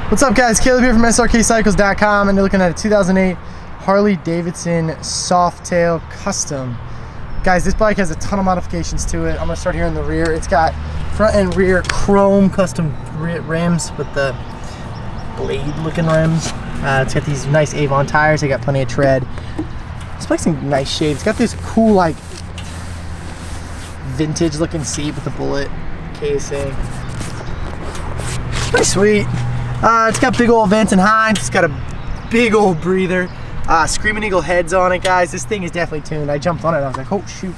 What's up, guys? Caleb here from Srkcycles.com, and you're looking at a 2008 Harley Davidson Softtail Custom. Guys, this bike has a ton of modifications to it. I'm gonna start here in the rear. It's got front and rear chrome custom rims with the blade-looking rims. It's got these nice Avon tires. They got plenty of tread. This bike's in nice shape. It's got this cool, like, vintage-looking seat with the bullet casing. It's pretty sweet. It's got big old vents and hinds. It's got a big old breather. Screaming Eagle heads on it, guys. This thing is definitely tuned. I jumped on it. I was like, oh shoot.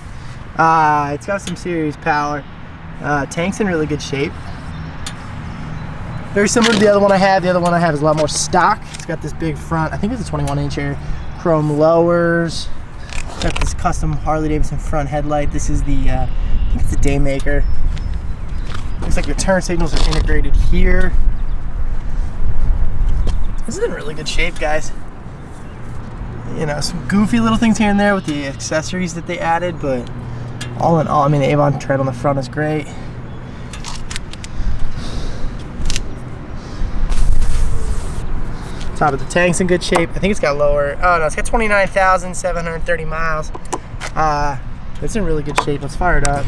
It's got some serious power. Tank's in really good shape. Very similar to the other one I have. The other one I have is a lot more stock. It's got this big front. I think it's a 21-inch here. Chrome lowers. Got this custom Harley Davidson front headlight. This is the, I think it's a Daymaker. Looks like your turn signals are integrated here. This is in really good shape, guys. You know, some goofy little things here and there with the accessories that they added, but all in all, I mean, the Avon tread on the front is great. Top of the tank's in good shape. I think it's got lower, oh no, it's got 29,730 miles. It's in really good shape. Let's fire it up.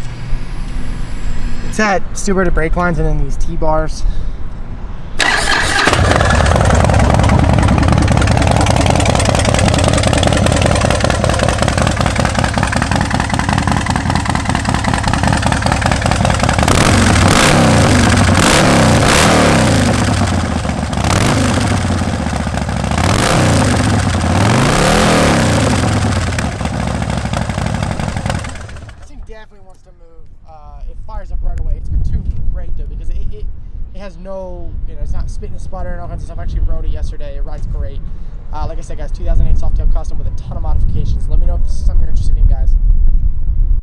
It's had steel-braided brake lines and then these T-bars. Definitely wants to move. It fires up right away. It's been too great though, because it has no, you know, it's not spitting and sputtering and all kinds of stuff. I actually rode it yesterday. It rides great. Like I said, guys, 2008 Softtail Custom with a ton of modifications. Let me know if